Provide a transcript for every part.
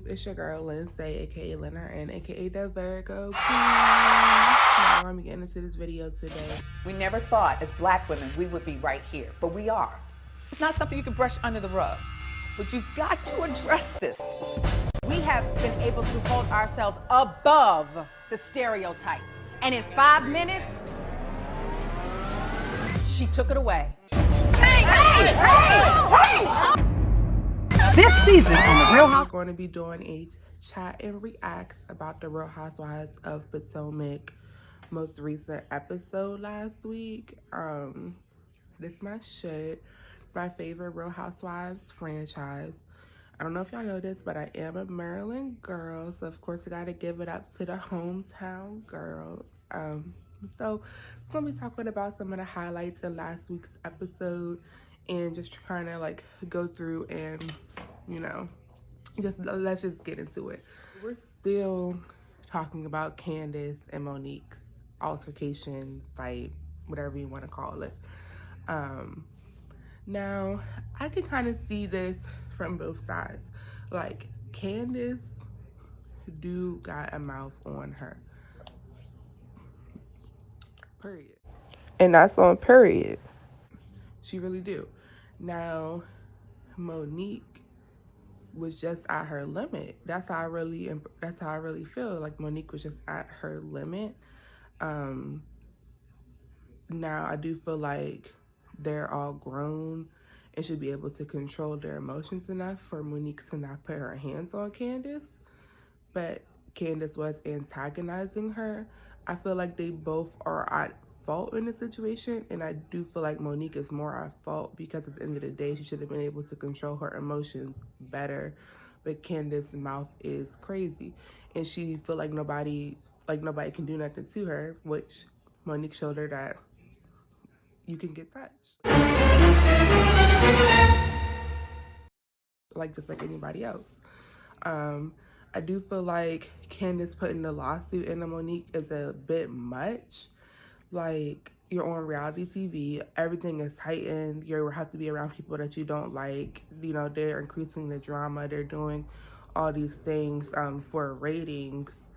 YouTube, it's your girl Lindsay, aka Leonard, and aka the Virgo Queen. Now I'm getting into this video today. We never thought as black women we would be right here, but we are. It's not something you can brush under the rug, but you've got to address this. We have been able to hold ourselves above the stereotype. And in 5 minutes, she took it away. Hey! This season on The Real Housewives, I'm going to be doing a chat and reacts about the Real Housewives of Potomac most recent episode last week. This is my shit. My favorite Real Housewives franchise. I don't know if y'all know this, but I am a Maryland girl, so of course I gotta give it up to the hometown girls. So it's gonna be talking about some of the highlights in last week's episode and just trying to like go through and, you know, let's just get into it. We're still talking about Candiace and Monique's altercation, fight, whatever you want to call it. Now I can kind of see this from both sides. Like, Candiace do got a mouth on her, period, and that's on period. She really do. Now Monique was just at her limit. That's how I really feel. Like, Monique was just at her limit. Now I do feel like they're all grown and should be able to control their emotions enough for Monique to not put her hands on Candiace. But Candiace was antagonizing her. I feel like they both are at fault in the situation, and I do feel like Monique is more at fault because at the end of the day she should have been able to control her emotions better. But Candiace's mouth is crazy, and she feel like nobody can do nothing to her, which Monique showed her that you can get touched, like just like anybody else. I do feel like Candiace putting the lawsuit into Monique is a bit much. Like, you're on reality TV, everything is heightened, you have to be around people that you don't like, you know, they're increasing the drama, they're doing all these things for ratings.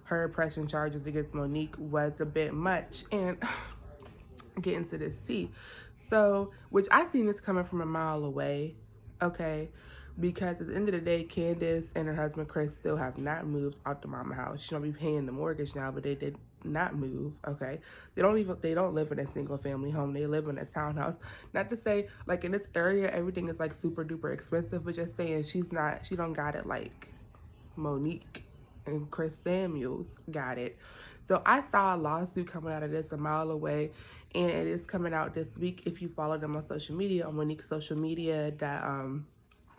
Her pressing charges against Monique was a bit much, and get into this tea. So, which I seen this coming from a mile away, okay? Because at the end of the day, Candiace and her husband Chris still have not moved out the mama house. She don't be paying the mortgage now, but they did not move, okay? They don't live in a single family home. They live in a townhouse. Not to say, like, in this area everything is like super duper expensive, but just saying she don't got it like Monique and Chris Samuels got it. So I saw a lawsuit coming out of this a mile away, and it is coming out this week. If you follow them on social media, on Monique's social media, that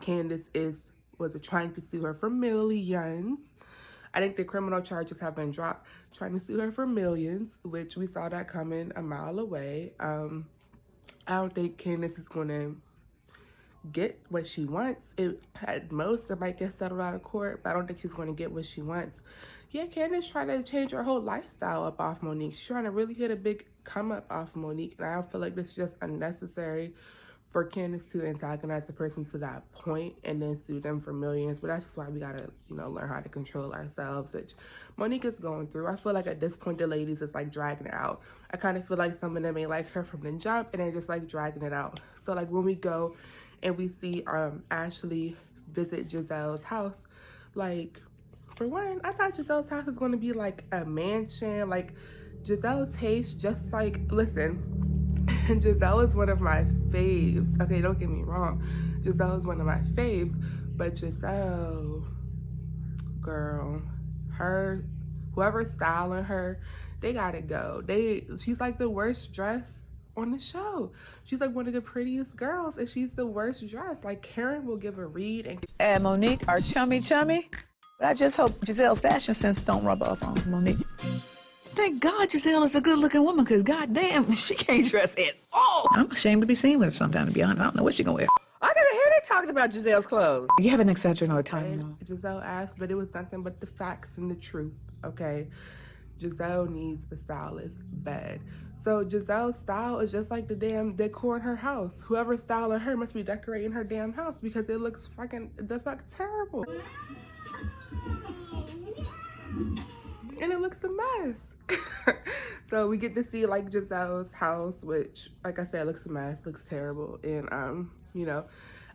Candiace was trying to sue her for millions. I think the criminal charges have been dropped, trying to sue her for millions, which we saw that coming a mile away. I don't think Candiace is going to get what she wants. At most, it might get settled out of court, but I don't think she's going to get what she wants. Yeah, Candiace trying to change her whole lifestyle up off Monique. She's trying to really hit a big come up off Monique, and I feel like this is just unnecessary for Candiace to antagonize a person to that point and then sue them for millions. But that's just why we gotta, you know, learn how to control ourselves, which Monique is going through. I feel like at this point the ladies is like dragging it out. I kind of feel like some of them ain't like her from the jump, and they're just like dragging it out. So like when we go and we see Ashley visit Giselle's house, like, for one, I thought Giselle's house was going to be like a mansion. Like, Giselle tastes just like, listen, Giselle is one of my faves. Okay, don't get me wrong. Giselle is one of my faves, but Giselle, girl, whoever's styling her, they gotta go. She's like the worst dressed on the show. She's like one of the prettiest girls, and she's the worst dressed. Like, Karen will give a read and Monique are chummy. But I just hope Giselle's fashion sense don't rub off on Monique. Thank God Giselle is a good-looking woman, because goddamn, she can't dress at all. I'm ashamed to be seen with her sometime, to be honest. I don't know what she's gonna wear. I gotta hear they talking about Giselle's clothes. You haven't exaggerated no time. Giselle asked, but it was nothing but the facts and the truth, okay? Giselle needs a stylist bad. So Giselle's style is just like the damn decor in her house. Whoever's styling her must be decorating her damn house, because it looks the fuck terrible. and it looks a mess. So we get to see like Giselle's house, which, like I said, looks a mess, looks terrible. And you know,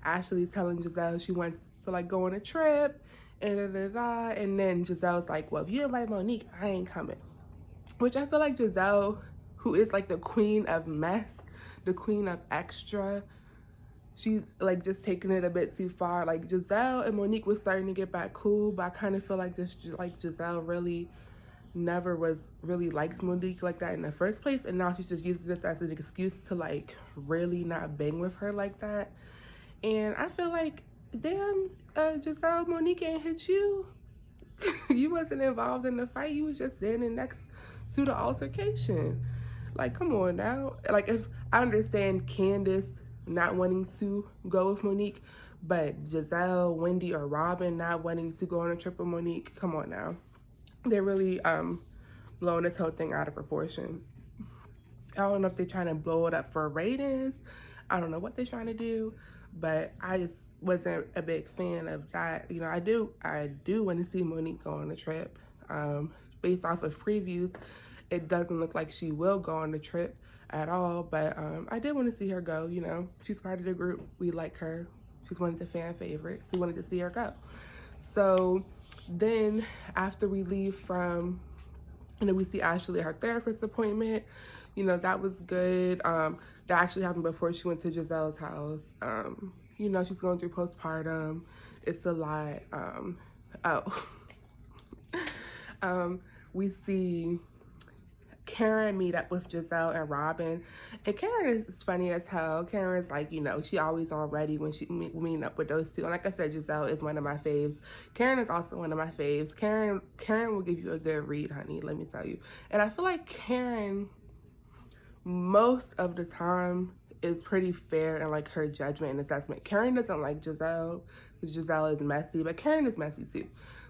Ashley's telling Giselle she wants to like go on a trip, and and then Giselle's like, well, if you invite Monique, I ain't coming. Which I feel like Giselle, who is like the queen of mess, the queen of extra, she's like just taking it a bit too far. Like Giselle and Monique was starting to get back cool, but I kind of feel like Giselle really never was really liked Monique like that in the first place, and now she's just using this as an excuse to like really not bang with her like that. And I feel like, damn, Giselle, Monique ain't hit you. You wasn't involved in the fight. You was just standing next to the altercation. Like, come on now. Like, if I understand Candiace not wanting to go with Monique, but Giselle, Wendy, or Robin not wanting to go on a trip with Monique, come on now. They're really blowing this whole thing out of proportion. I don't know if they're trying to blow it up for ratings. I don't know what they're trying to do, but I just wasn't a big fan of that. You know, I do want to see Monique go on a trip. Based off of previews, it doesn't look like she will go on the trip at all, but I did want to see her go. You know, she's part of the group. We like her. She's one of the fan favorites. We wanted to see her go. So then after we leave from, and then we see Ashley at her therapist appointment. You know, that was good. That actually happened before she went to Giselle's house. You know, she's going through postpartum. It's a lot. We see Karen meet up with Giselle and Robin. And Karen is funny as hell. Karen's like, you know, she always on ready when she meeting up with those two. And like I said, Giselle is one of my faves. Karen is also one of my faves. Karen will give you a good read, honey, let me tell you. And I feel like Karen, most of the time, is pretty fair in like her judgment and assessment. Karen doesn't like Giselle because Giselle is messy, but Karen is messy too.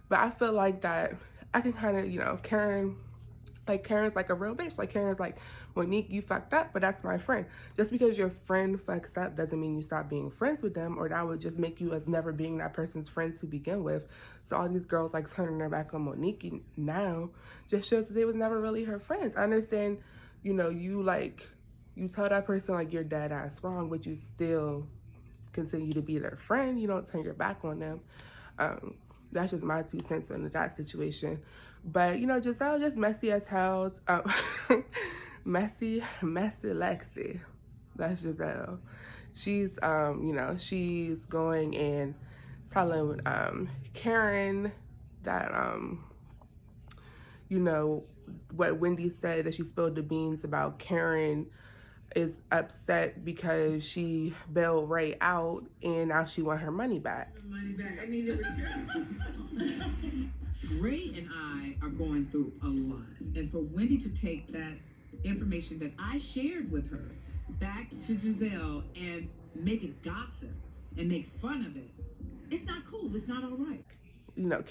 But I feel like that I can kind of, you know, Karen's like a real bitch. Like Karen's like, Monique, you fucked up, but that's my friend. Just because your friend fucks up doesn't mean you stop being friends with them, or that would just make you as never being that person's friends to begin with. So all these girls like turning their back on Monique now just shows that they was never really her friends. I understand, you know, you tell that person like you're dead ass wrong, but you still continue to be their friend. You don't turn your back on them. That's just my 2 cents into that situation. But, you know, Giselle just messy as hell. Messy Lexi. That's Giselle. She's, you know, she's going and telling Karen that, you know, what Wendy said, that she spilled the beans about Karen is upset because she bailed Ray out and now she want her money back. I need to return. Ray and I are going through a lot. And for Wendy to take that information that I shared with her back to Giselle and make it gossip and make fun of it, it's not cool. It's not all right. You know,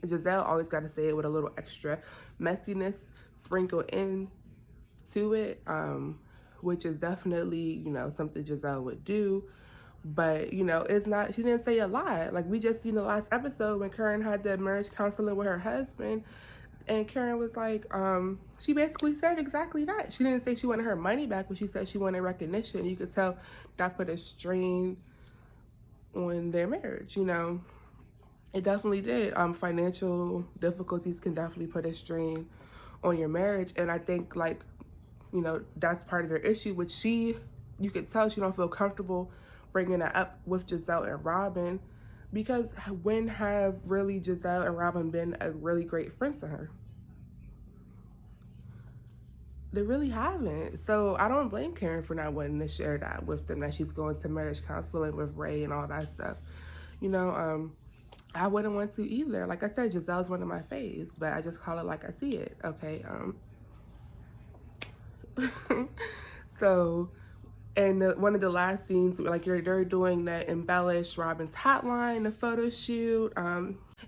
Giselle always got to say it with a little extra messiness sprinkled in to it, which is definitely, you know, something Giselle would do. But, you know, it's not, she didn't say a lot. Like, we just seen the last episode when Karen had the marriage counseling with her husband, and Karen was like, she basically said exactly that. She didn't say she wanted her money back, but she said she wanted recognition. You could tell that put a strain on their marriage, you know. It definitely did. Financial difficulties can definitely put a strain on your marriage, and I think, like, you know, that's part of their issue, which you could tell she don't feel comfortable bringing that up with Giselle and Robin, because when have really Giselle and Robin been a really great friend to her? They really haven't. So I don't blame Karen for not wanting to share that with them, that she's going to marriage counseling with Ray and all that stuff. You know, I wouldn't want to either. Like I said, Giselle's one of my faves, but I just call it like I see it, okay? So, and one of the last scenes, like they're doing the embellish Robin's hotline, the photo shoot.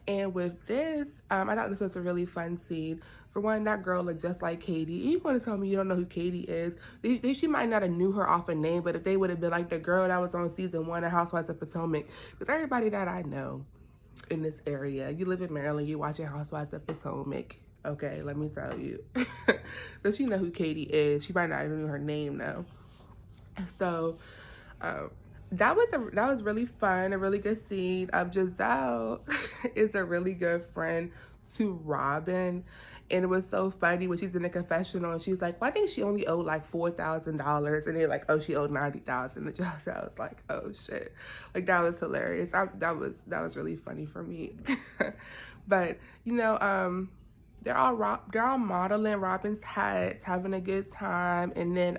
And with this, I thought this was a really fun scene. For one, that girl looked just like Katie. You want to tell me you don't know who Katie is? She might not have knew her off a name, but if they would have been like the girl that was on season 1 of Housewives of Potomac, because everybody that I know in this area. You live in Maryland, you're watching Housewives of Potomac. Okay, let me tell you. But you know who Katie is. She might not even know her name though. So that was really fun, a really good scene. Giselle is a really good friend to Robin. And it was so funny when she's in the confessional and she's like, well, I think she only owed like $4,000. And they're like, oh, she owed $90,000. And Giselle was like, oh shit. Like that was hilarious. That was really funny for me. But you know, they're all modeling Robin's hats, having a good time. And then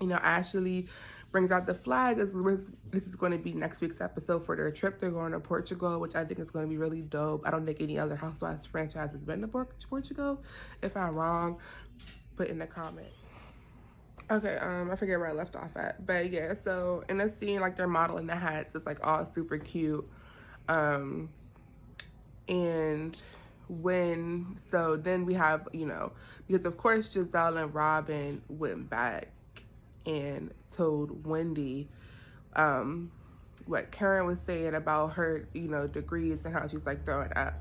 you know, Ashley brings out the flag. This is going to be next week's episode for their trip. They're going to Portugal, which I think is going to be really dope. I don't think any other Housewives franchise has been to Portugal. If I'm wrong, put in the comment. Okay, I forget where I left off at. But yeah, so in the scene, like they're modeling the hats. It's like all super cute. And then we have, you know, because of course Giselle and Robin went back and told Wendy what Karen was saying about her, you know, degrees and how she's like throwing up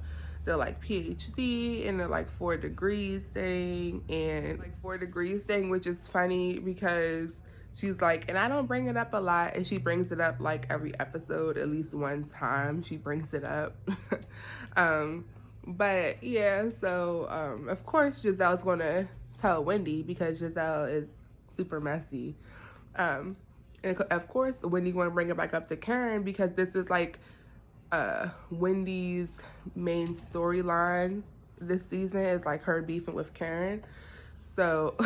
the like PhD and the like 4 degrees thing, and like 4 degrees thing, which is funny because she's like, and I don't bring it up a lot, and she brings it up like every episode, at least one time she brings it up. But yeah, so of course Giselle's gonna tell Wendy because Giselle is super messy. And of course, Wendy want to bring it back up to Karen because this is like Wendy's main storyline this season is like her beefing with Karen. So,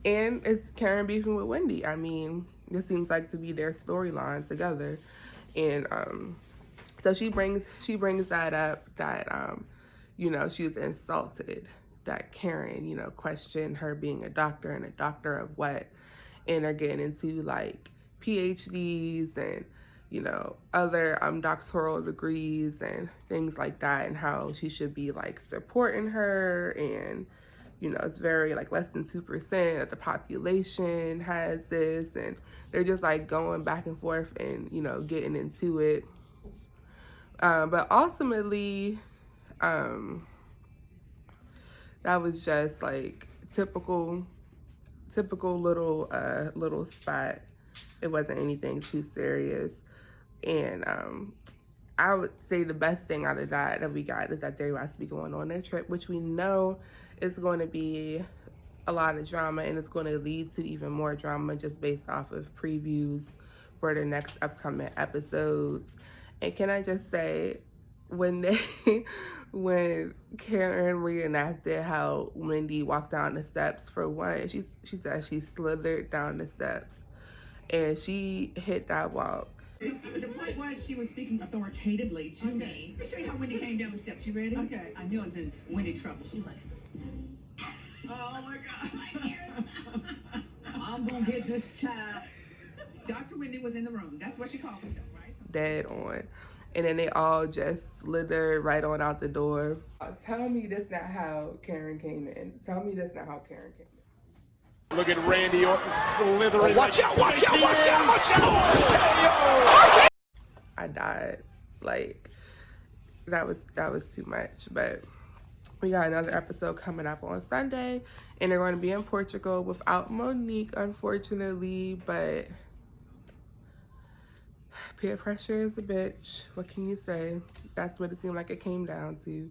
and it's Karen beefing with Wendy. I mean, it seems like to be their storylines together. And so she brings that up that you know, she was insulted that Karen, you know, questioned her being a doctor and a doctor of what, and are getting into like PhDs and, you know, other doctoral degrees and things like that, and how she should be like supporting her. And, you know, it's very like less than 2% of the population has this, and they're just like going back and forth and, you know, getting into it. But ultimately, that was just like typical little spot. It wasn't anything too serious. And I would say the best thing out of that we got is that they're about to be going on their trip, which we know is going to be a lot of drama, and it's going to lead to even more drama just based off of previews for the next upcoming episodes. And can I just say, when Karen reenacted how Wendy walked down the steps, for one, she said she slithered down the steps and she hit that walk. The point was she was speaking authoritatively to me. Let me show you how Wendy came down the steps. You ready? Okay. I knew I was in Wendy trouble. She was like, oh my God. I'm going to get this child. Dr. Wendy was in the room. That's what she calls herself, right? Dead on. And then they all just slithered right on out the door. Tell me this not how Karen came in. Tell me this not how Karen came in. Look at Randy Orton slithering. Watch out, watch out, watch out, watch out! I died. Like, that was too much. But we got another episode coming up on Sunday, and they're going to be in Portugal without Monique, unfortunately. But peer pressure is a bitch. What can you say? That's what it seemed like it came down to.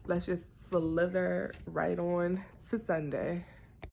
Let's just slither right on to Sunday.